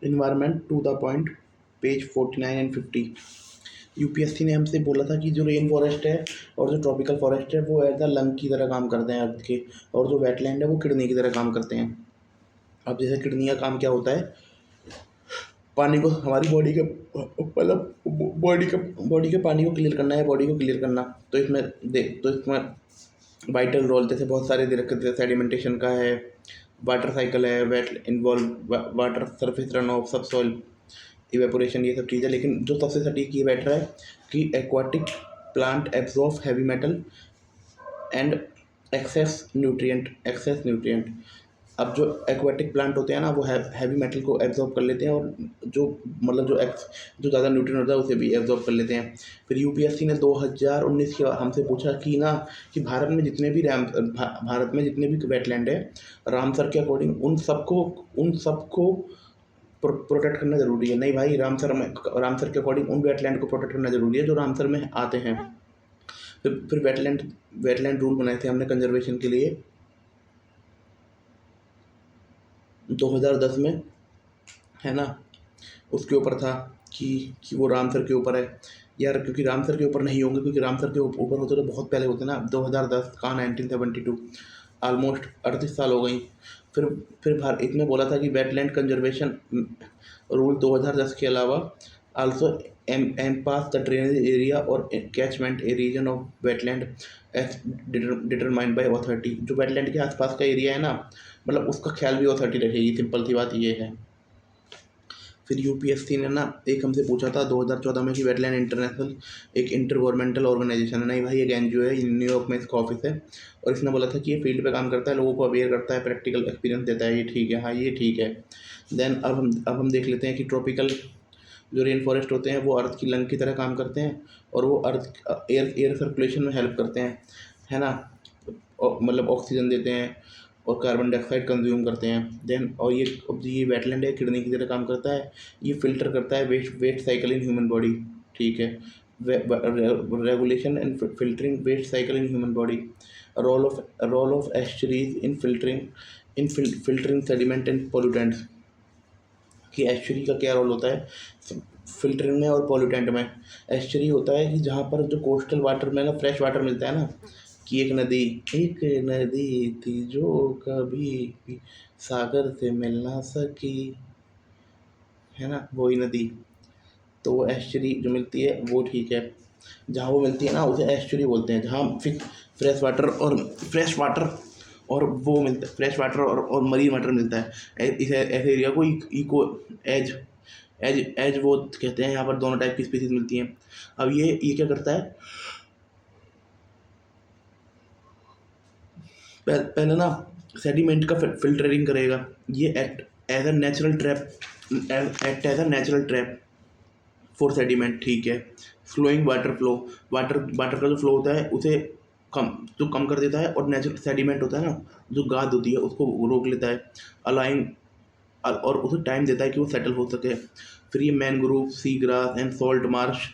Environment to the point, page 49 and 50। UPSC ने हमसे बोला था कि जो रेन फॉरेस्ट है और जो ट्रॉपिकल फॉरेस्ट है वो एज अ लंग की तरह काम करते हैं अर्थ के, और जो वेटलैंड है वो किडनी की तरह काम करते हैं। अब जैसे किडनी का काम क्या होता है, पानी को हमारी बॉडी के मतलब बॉडी के पानी को क्लियर करना है, बॉडी को क्लियर करना। तो इसमें वाइटल रोल जैसे बहुत सारे दे रखे थे, सेडिमेंटेशन का है, वाटर साइकिल है, wet involve water surface run off, सब सॉइल इवेपोरेशन, ये सब चीज़ें। लेकिन जो सबसे सटीक ये बैठ रहा है कि aquatic plant absorb heavy metal and excess nutrient. अब जो एक्वाटिक प्लांट होते हैं ना वो हैवी मेटल को एब्जॉर्ब कर लेते हैं, और जो मतलब जो ज़्यादा न्यूट्रिएंट होता है उसे भी एब्जॉर्ब कर लेते हैं। फिर यूपीएससी ने 2019 के हमसे पूछा कि ना कि भारत में जितने भी वेटलैंड है रामसर के अकॉर्डिंग उन सबको प्रोटेक्ट करना ज़रूरी है। नहीं भाई, रामसर के अकॉर्डिंग उन वेटलैंड को प्रोटेक्ट करना ज़रूरी है जो रामसर में आते हैं। फिर वेटलैंड रूल बनाए थे हमने कंजर्वेशन के लिए 2010 में, है ना। उसके ऊपर था कि वो रामसर के ऊपर है यार, क्योंकि रामसर के ऊपर नहीं होंगे, क्योंकि रामसर के ऊपर होते तो बहुत पहले होते ना। 2010 कहाँ, 1972, ऑलमोस्ट 38 साल हो गई। फिर भारत इसने बोला था कि वेटलैंड कंजर्वेशन रूल 2010 के अलावा also encompass the drainage area और catchment a region of wetland as determined by authority. जो वेटलैंड के आसपास का एरिया है ना, मतलब उसका ख्याल भी अथॉरिटी रखेगी, सिंपल सी बात ये है। फिर यूपीएससी ने ना एक हमसे पूछा था 2014 में कि वेटलैंड इंटरनेशनल एक इंटर गवर्नमेंटल ऑर्गेनाइजेशन है। नहीं भाई, एक एनजीओ है, न्यूयॉर्क में इसका ऑफिस है, और इसने बोला था कि ये फील्ड पे काम करता है, लोगों को अवेयर करता है, प्रैक्टिकल एक्सपीरियंस देता है। ये ठीक है, हाँ ये ठीक है। देन अब हम देख लेते हैं कि ट्रॉपिकल जो रेन फॉरेस्ट होते हैं वो अर्थ की लंग की तरह काम करते हैं, और वो अर्थ एयर सर्कुलेशन में हेल्प करते हैं, है ना। मतलब ऑक्सीजन देते हैं और कार्बन डाइऑक्साइड कंज्यूम करते हैं। देन और ये वेटलैंड है, किडनी की तरह काम करता है। ये फिल्टर करता है waste cycle in human body, ठीक है। Regulation and filtering waste cycle in human body. Role of estuaries in filtering sediment and pollutants. कि एस्चुरी का क्या रोल होता है फिल्टरिंग में और पोल्यूटेंट में। एस्चुरी होता है कि जहाँ पर जो कोस्टल वाटर में ना फ्रेश वाटर मिलता है ना, कि एक नदी थी जो कभी सागर से मिल ना सकी, है ना, वही नदी। तो वो एस्चुरी जो मिलती है वो ठीक है, जहाँ वो मिलती है ना उसे एस्चुरी बोलते हैं। जहाँ फिर फ्रेश वाटर और वो मिलता है, फ्रेश वाटर और मरीन वाटर मिलता है, इस ऐसे एरिया को इको एज एज एज वो कहते हैं। यहाँ पर दोनों टाइप की स्पीसीज मिलती हैं। अब ये क्या करता है, पहले ना सेडिमेंट का फिल्टरिंग करेगा। ये act as a natural trap for sediment, ठीक है। फ्लोइंग वाटर फ्लो, वाटर का जो फ्लो होता है उसे कम कर देता है, और नेचुरल सेडिमेंट होता है ना जो गाद होती है उसको रोक लेता है, अलाइंग, और उसे टाइम देता है कि वो सेटल हो सके। फिर ये mangrove, sea grass and salt Marsh,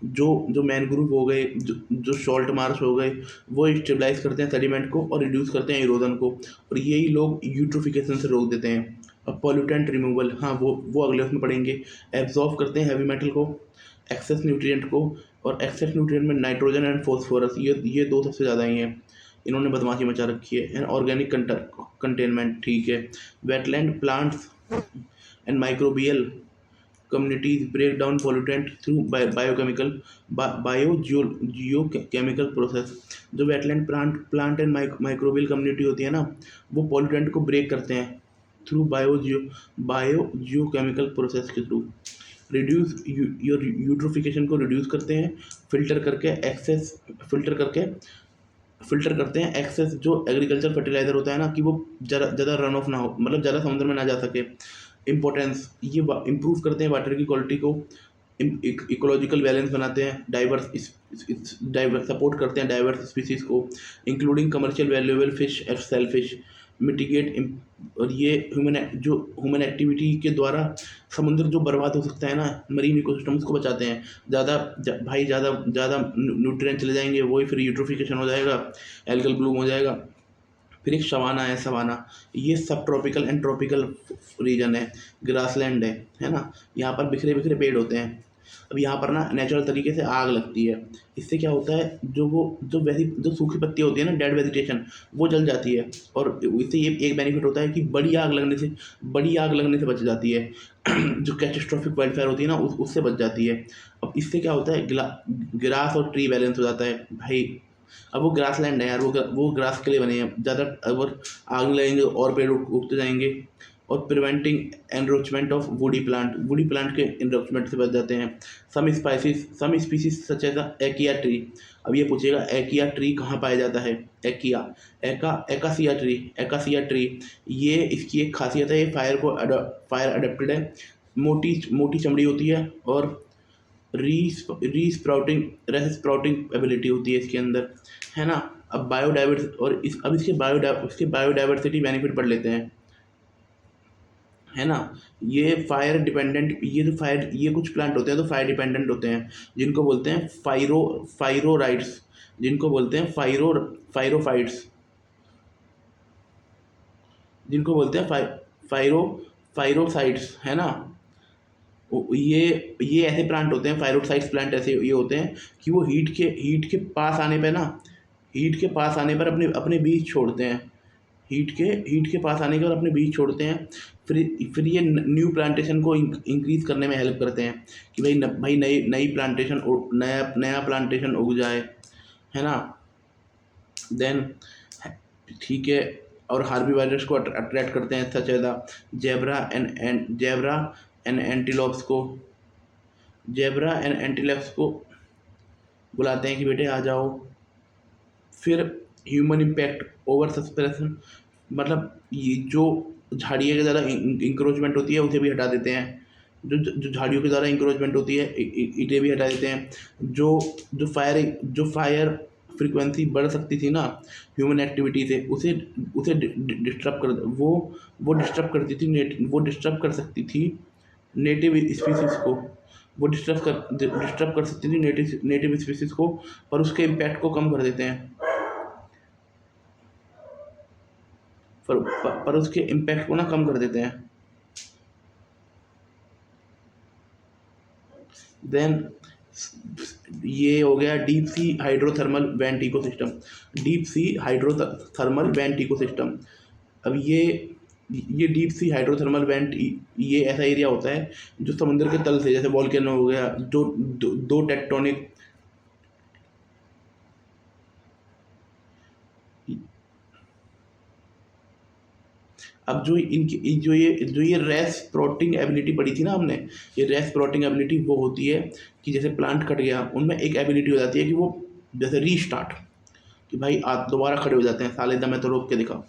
जो मैनग्रोव हो गए, जो सॉल्ट मार्श हो गए, वो स्टेबलाइज करते हैं सेडिमेंट को और रिड्यूस करते हैं इरोजन को, और यही लोग यूट्रोफिकेशन से रोक देते हैं। अब पॉल्यूटेंट रिमूवल, हाँ वो अगले उसमें पढ़ेंगे। एब्जॉर्ब करते हैं हैवी मेटल को, एक्सेस न्यूट्रिएंट को, और एक्सेस न्यूट्रिएंट में नाइट्रोजन एंड फॉस्फोरस, ये दो सबसे ज़्यादा ही हैं। इन्होंने बदमाशी मचा रखी है। एंड ऑर्गेनिक कंटेनमेंट, ठीक है। Wetland plants and microbial communities break down pollutant through biochemical geochemical process। जो wetland plant and microbial community होती है ना, वो पॉल्यूटेंट को ब्रेक करते हैं थ्रू बायो जियोकेमिकल प्रोसेस के थ्रू। रिड्यूस यूट्रोफिकेशन को रिड्यूस करते हैं, फिल्टर करते हैं एक्सेस जो एग्रीकल्चर फर्टिलाइजर होता है ना, कि वो ज़्यादा रन ऑफ ना हो, मतलब ज़्यादा समुद्र में ना जा सके। इम्पोर्टेंस, ये इम्प्रूव करते हैं वाटर की क्वालिटी को, इकोलॉजिकल बैलेंस बनाते हैं, डाइवर्स सपोर्ट करते हैं डाइवर्स स्पीसीज को, including commercial valuable fish and shellfish, mitigate. और ये ह्यूमन एक्टिविटी के द्वारा समुद्र जो बर्बाद हो सकता है ना, मरीन इकोसिस्टम्स को बचाते हैं। ज़्यादा न्यूट्रिएंट चले जाएंगे, वही फिर यूट्रोफिकेशन हो जाएगा, एल्गल ब्लूम हो जाएगा, फिर एक सवाना है, सवाना ये सब ट्रॉपिकल एंड ट्रॉपिकल रीजन है, ग्रासलैंड है ना। यहाँ पर बिखरे बिखरे पेड़ होते हैं। अब यहाँ पर ना नेचुरल तरीके से आग लगती है। इससे क्या होता है, जो वैसी जो सूखी पत्ती होती है ना, डेड वेजिटेशन, वो जल जाती है। और इससे ये एक बेनिफिट होता है कि बड़ी आग लगने से बच जाती है। जो कैटेस्ट्रॉफिक वाइल्ड फायर होती है ना, उससे बच जाती है। अब इससे क्या होता है, ग्रास और ट्री बैलेंस हो जाता है भाई। अब वो ग्रास लैंड है यार, वो ग्रास के लिए बने हैं। ज़्यादा अगर आग नहीं लगेंगे और पेड़ उगते जाएंगे। और preventing encroachment of woody plant के एनरोचमेंट से बच जाते हैं। Some species such as acacia tree. अब ये पूछेगा एकिया ट्री कहाँ पाया जाता है। एकिया एकासिया ट्री ये इसकी एक खासियत है, ये फायर अडेप्टेड है। मोटी मोटी चमड़ी होती है और री स्प्राउटिंग एबिलिटी होती है इसके अंदर, है ना। अब बायोडाइवर्सिटी और इसके बायोडाइवर्सिटी बेनिफिट पढ़ लेते हैं, है ना। ये कुछ प्लांट होते हैं तो फायर डिपेंडेंट होते हैं, जिनको बोलते हैं फाइरोराइट्स, जिनको बोलते हैं फाइरोफाइट्स, जिनको बोलते हैं फाइरो फाइरोसाइट्स, है ना। ये ऐसे प्लांट होते हैं, फाइरोसाइट्स प्लांट ऐसे ये होते हैं कि वो हीट के पास आने पे ना, हीट के पास आने पर अपने अपने बीज छोड़ते हैं। हीट के पास आने के बाद अपने बीज छोड़ते हैं। फिर ये न्यू प्लांटेशन को इंक्रीज करने में हेल्प करते हैं कि भाई नई प्लांटेशन, नया प्लांटेशन उग जाए, है ना। देन ठीक है। और हार्बीवाइडर्स को अट्रैक्ट करते हैं, such as zebra and antelopes को बुलाते हैं कि बेटे आ जाओ। फिर ह्यूमन इम्पैक्ट ओवर सस्पेंशन, मतलब ये जो झाड़ियों के द्वारा इंक्रोचमेंट होती है उसे भी हटा देते हैं। जो झाड़ियों के द्वारा इंक्रोचमेंट होती है इसे भी हटा देते हैं। जो फायर फ्रीक्वेंसी बढ़ सकती थी ना ह्यूमन एक्टिविटी से, उसे डिस्टर्ब कर वो डिस्टर्ब कर सकती थी नेटिव स्पीसीज को। वो डिस्टर्ब कर सकती थी नेटिव स्पीसीज को, पर उसके इम्पैक्ट को कम कर देते हैं। पर उसके इम्पैक्ट को ना कम कर देते हैं। देन ये हो गया deep sea hydrothermal vent ecosystem. अब ये डीप सी हाइड्रोथर्मल वेंट ये ऐसा एरिया होता है जो समुद्र के तल से, जैसे वॉल्केनो हो गया, जो दो टेक्टोनिक, अब जो ये रेस्प्रोटिंग एबिलिटी पढ़ी थी ना हमने, ये रेस्प्रोटिंग एबिलिटी वो होती है कि जैसे प्लांट कट गया, उनमें एक एबिलिटी हो जाती है कि वो जैसे रीस्टार्ट, कि भाई आप दोबारा खड़े हो जाते हैं, साले दम है तो रोक के दिखा।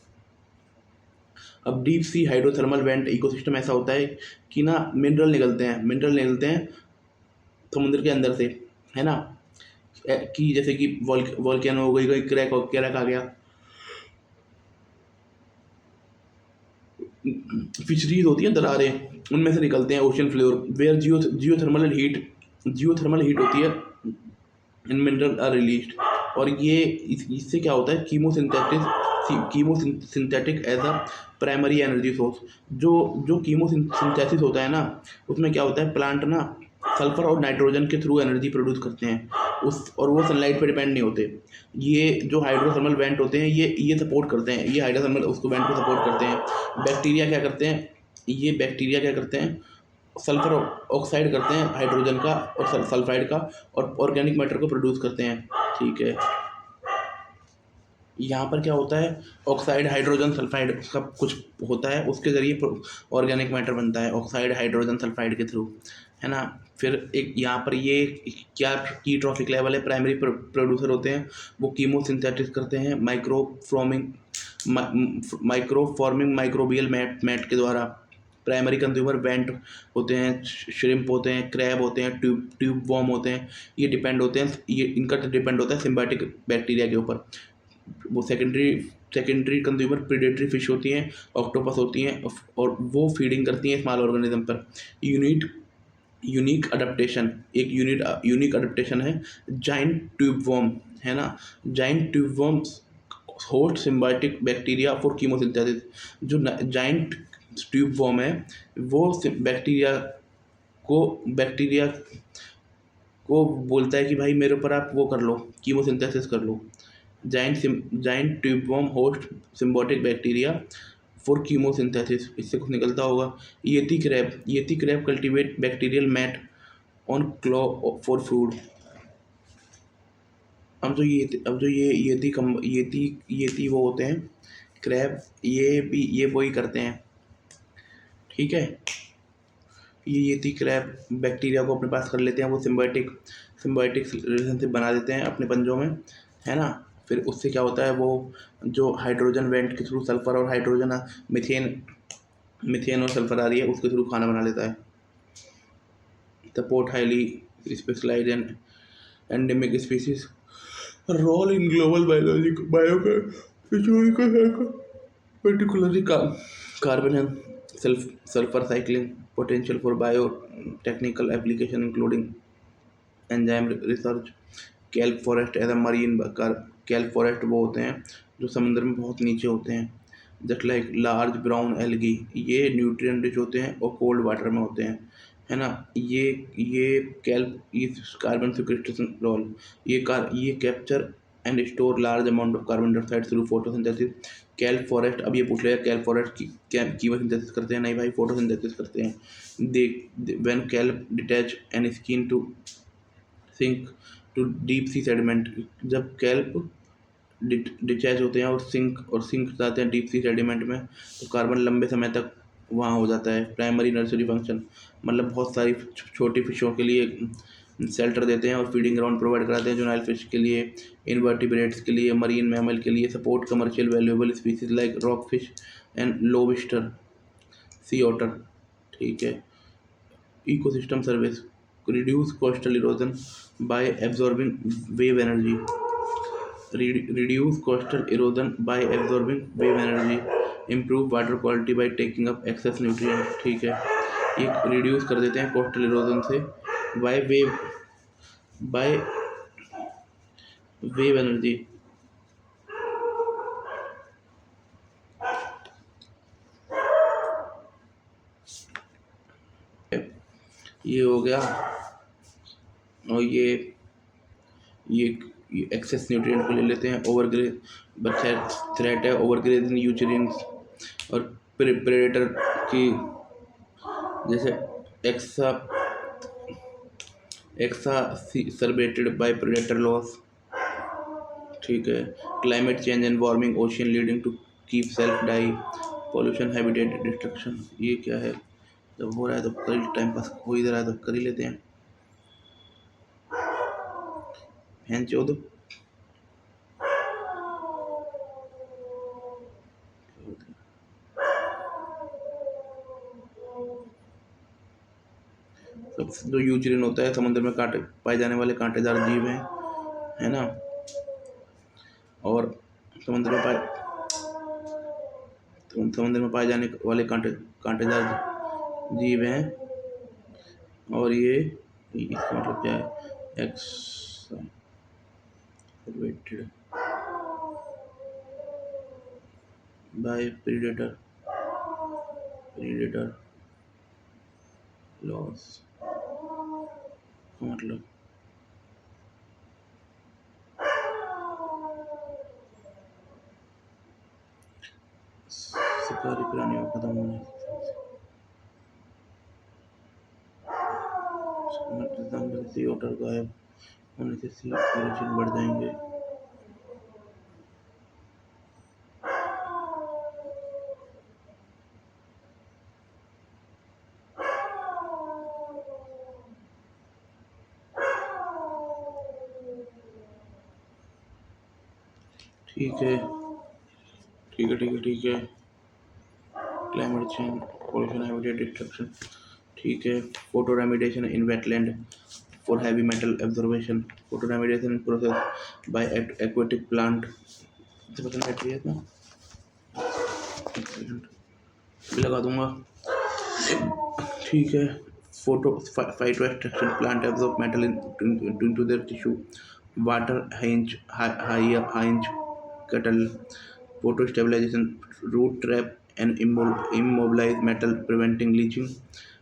अब deep sea hydrothermal vent ecosystem ऐसा होता है कि ना मिनरल निकलते हैं समुद्र के अंदर से, है ना। कि जैसे कि वॉल्केनो हो गई, क्रैक आ गया, फिशरीज होती हैं, दरारें, उनमें से निकलते हैं ocean floor, where geothermal heat होती है इन मिनरल आर रिलीज्ड। और ये इससे क्या होता है, chemosynthetic as a primary energy source. जो कीमोसिंथेसिस होता है ना, उसमें क्या होता है, प्लांट ना सल्फर और नाइट्रोजन के थ्रू एनर्जी प्रोड्यूस करते हैं और वो सनलाइट पे डिपेंड नहीं होते। ये जो हाइड्रोथर्मल वेंट होते हैं ये सपोर्ट करते हैं, ये हाइड्रोथर्मल उसको वेंट को सपोर्ट करते हैं। बैक्टीरिया क्या करते हैं, सल्फर ऑक्साइड करते हैं हाइड्रोजन का और सल्फाइड का, और ऑर्गेनिक मैटर को प्रोड्यूस करते हैं, ठीक है। यहाँ पर क्या होता है, ऑक्साइड हाइड्रोजन सल्फाइड सब कुछ होता है, उसके ज़रिए ऑर्गेनिक मैटर बनता है, ऑक्साइड हाइड्रोजन सल्फाइड के थ्रू, है ना। फिर एक यहाँ पर ये क्या की ट्रॉफिक लेवल है, प्राइमरी प्रोड्यूसर होते हैं, वो कीमोसिंथेसिस करते हैं माइक्रो फॉर्मिंग माइक्रोबियल मैट के द्वारा। प्राइमरी कंज्यूमर वेंट होते हैं, श्रिम्प होते हैं, क्रैब होते हैं, ट्यूब वॉर्म होते हैं। ये इनका डिपेंड होता है सिम्बायोटिक बैक्टीरिया के ऊपर। वो सेकेंडरी कंज्यूमर प्रीडेटरी फिश होती हैं, ऑक्टोपस होती हैं, और वो फीडिंग करती हैं स्मॉल ऑर्गेनिज्म पर। यूनिक अडेप्टेशन है जाइंट ट्यूब वर्म, है ना। Giant tube worms host symbiotic bacteria for chemosynthesis. जो जाइंट ट्यूब वॉर्म है वो बैक्टीरिया को बोलता है कि भाई मेरे ऊपर आप वो कर लो, कीमोसिंथेसिस कर लो। Giant tube worm host symbiotic bacteria for chemosynthesis, इससे कुछ निकलता होगा। Yeti crab cultivate bacterial mat on claw for food. अब जो ये येती वो होते हैं क्रैब, ये वही करते हैं, ठीक है। ये येती क्रैब बैक्टीरिया को अपने पास कर लेते हैं, वो सिम्बायोटिक रिलेशनशिप बना देते हैं अपने पंजों में, है ना। फिर उससे क्या होता है, वो जो हाइड्रोजन वेंट के थ्रू सल्फर और हाइड्रोजन मीथेन और सल्फर आ रही है उसके थ्रू खाना बना लेता है। Support highly specialised and endemic species role in global particularly carbon and sulfur cycling potential for biotechnical application including enzyme research। kelp forest as a marine kelp forest वो होते हैं जो समुद्र में बहुत नीचे होते हैं, just like large brown algae. ये न्यूट्रिएंट रिच होते हैं और कोल्ड वाटर में होते हैं, है ना। ये kelp is carbon sequestration role, ये capture and store large amount of carbon dioxide through photosynthesis. kelp forest, अब ये पूछ लेगा kelp फॉरेस्ट की क्या कीमोसिंथेसिस करते हैं? नहीं भाई, फोटोसिंथेसिस करते हैं। They when kelp detach and skin to sink to deep sea sediment, जब kelp डिटैच होते हैं और सिंक जाते हैं डीप सी सेडिमेंट में, तो कार्बन लंबे समय तक वहाँ हो जाता है। प्राइमरी नर्सरी फंक्शन, मतलब बहुत सारी छोटी फिशों के लिए शेल्टर देते हैं और फीडिंग ग्राउंड प्रोवाइड कराते हैं, जुनाइल फिश के लिए, इनवर्टिब्रेट्स के लिए, मरीन मैमल के लिए। Support commercial valuable species like rock fish and lobster, sea otter, ठीक है। Ecosystem service, reduce coastal erosion by absorbing wave energy, reduce coastal erosion by absorbing wave energy, improve water quality by taking up excess nutrient, ठीक है। ये reduce कर देते हैं coastal erosion से by wave energy. ये हो गया। और ये एक्सेस न्यूट्रिएंट को ले लेते हैं। थ्रेट है ओवरग्रेजिंग न्यूट्रिएंट्स और प्रेडेटर की, जैसे एक्सासर्बेटेड बाय प्रेडेटर लॉस, ठीक है। Climate change and warming ocean leading to keep self die, pollution habitat destruction. ये क्या है, जब हो रहा है तो कर टाइम पास हो ही रहा है तो कर ही लेते हैं। हैं चौदह सब जो यूजरिन होता है, समुद्र में कांटे पाए जाने वाले कांटेदार जीव हैं, है ना। और समुद्र में पाए जाने वाले कांटेदार जीव हैं। और ये इसका मतलब क्या है, एक्सर्बेटेड बाय प्रेडेटर लॉस का मतलब शिकारी प्राणियों खत्म होने सी ऑटर गायब होने से सी ओरिजिन बढ़ जाएंगे। ठीक है। Climate change, pollution, habitat destruction, ठीक है। Photo remediation in wetland for heavy metal absorption, photo remediation process by aquatic plant, लगा दूंगा, ठीक है। Phyto extraction plant absorb metal into their tissue, water हाइंज cattle, photostabilization, root trap and immobilize metal, preventing leaching,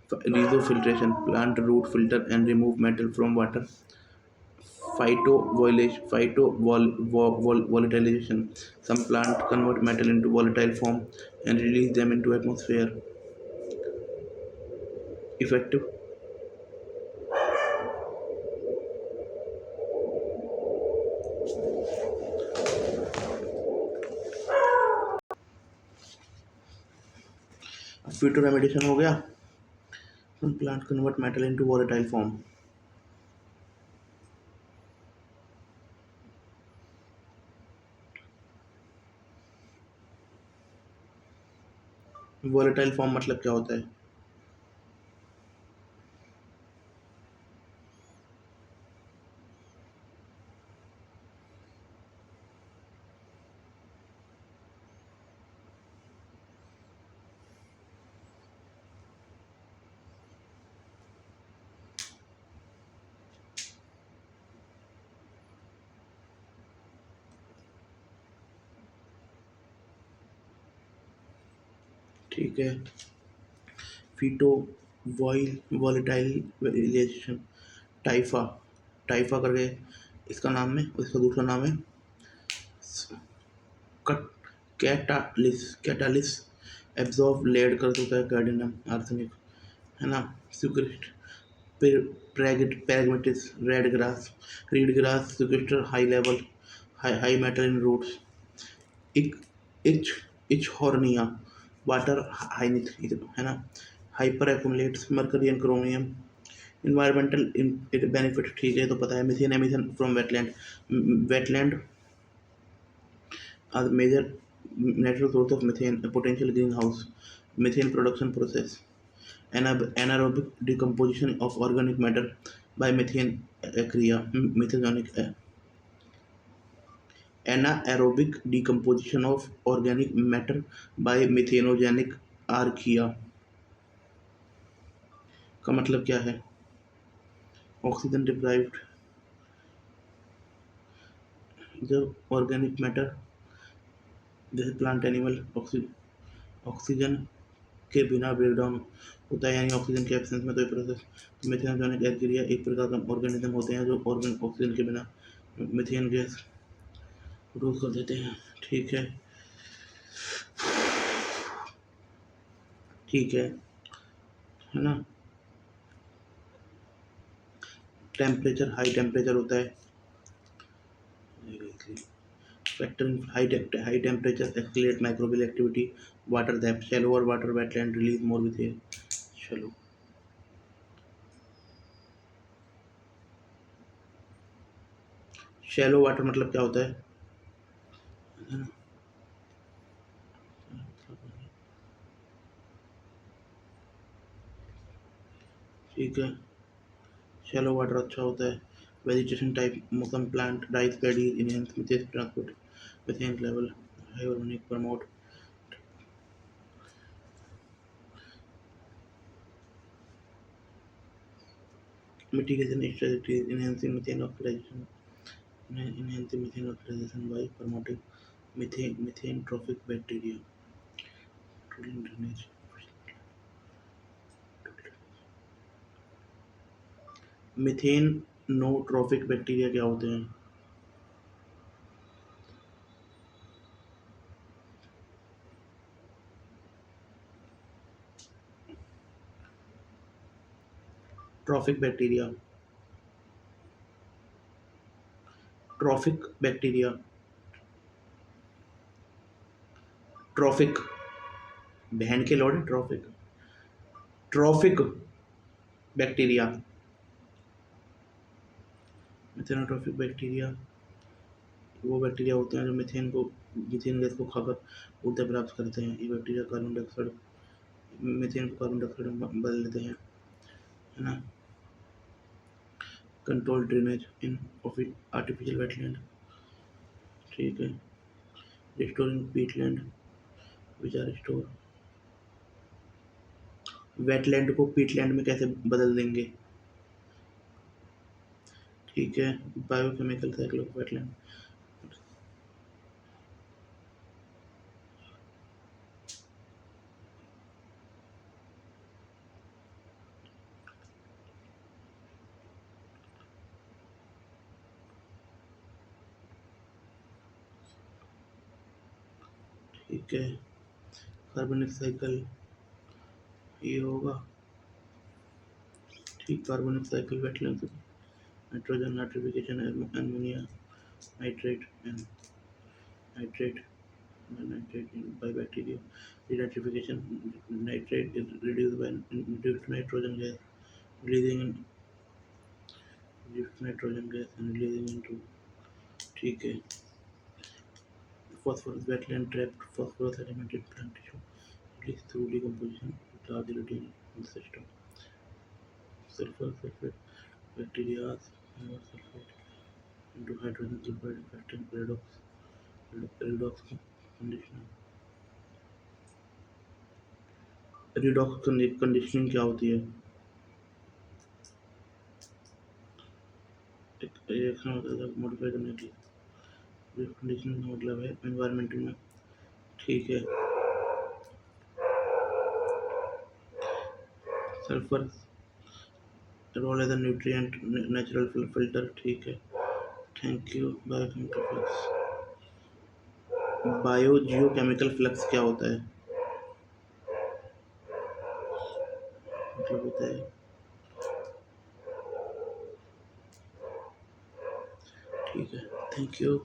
rhizofiltration, plant root filter and remove metal from water, volatilization. Some plants convert metal into volatile form and release them into atmosphere. Effective. Future remediation हो गया. Some plants convert metal into volatile form. Volatile form मतलब क्या होता है? ठीक है. Feto वॉलेटाइलेशन, टाइफा. टाइफा करके इसका नाम है, इसका दूसरा नाम है कैटालिस. एब्जॉर्ब लेड कर देता है कार्डिनम आर्सेनिक, है ना. सिक्रिस्ट pragmatis, reed grass sequester high level, high metal in roots. Ich hornia, water high है ना. Hyper accumulates mercury and chromium. Environmental benefit ठीक है, तो पता है. Methane emission from wetland are the major natural source of methane, a potential greenhouse. Methane production process. Anaerobic decomposition of organic matter by methane methanoic. Anaerobic decomposition of organic matter by methanogenic archaea का मतलब क्या है? Oxygen deprived. जब organic matter जैसे plant animal oxygen के बिना break down होता है, यानी ऑक्सीजन के एब्सेंस में, तो ये प्रोसेस मेथेनोजेनिक आर्किया एक प्रकार का ऑर्गेनिज्म होते हैं जो ऑक्सीजन के बिना मीथेन गैस प्रोड्यूस कर देते हैं. ठीक है. ठीक है ना. टेम्परेचर, हाई टेम्परेचर होता है. Factor in high temperature accelerate microbial activity. Water depth, shallower water wetland release more methane. चलो. शैलो वाटर मतलब क्या होता है? ठीक है. शैलो वाटर अच्छा होता है. वेजिटेशन टाइप, मौसम, plant, rice paddies, enhance methane transport, methane level high organic promote. Mitigation strategies, enhancing methane oxidation by promoting methane trophic bacteria. Drainage. Methanotrophic bacteria क्या होते हैं? Trophic bacteria. Trophic bacteria. Trophic बहन के लौड़े. Trophic bacteria. Methanotrophic bacteria वो bacteria होते हैं जो मीथेन गैस को खाकर ऊर्जा प्राप्त करते हैं. ये बैक्टीरिया कार्बन डाइऑक्साइड मीथेन को कार्बन डाइऑक्साइड में बदल देते हैं, है ना. Control drainage in artificial wetland. ठीक है. Restoring peatland which are restore. Wetland को पीटलैंड में कैसे बदल देंगे? ठीक है. Biochemical cycle of wetland. ठीक है। कार्बनिक साइकिल ये होगा, ठीक। कार्बनिक cycle wetland, nitrogen nitrification, ammonia nitrate and nitrate by bacteria. Denitrification, nitrate is reduced by reduced nitrogen gas, releasing reduced nitrogen gas and releasing into, ठीक है। Phosphorus, wetland trapped phosphorus element in plant tissue, released through decomposition with large routine in the system. Sulfur sulfate, bacteria sulfate into hydrogen sulfide affecting redox conditioning. Redox conditioning क्या होती है? एक reaction होता है modify करने के लिए। Conditioning का मतलब है एनवायरनमेंट में, ठीक है। Sulphur role as a nutrient natural filter, ठीक है। Thank you. Biochemical flux, biogeochemical flux क्या होता है? मतलब होता है, ठीक है। Thank you.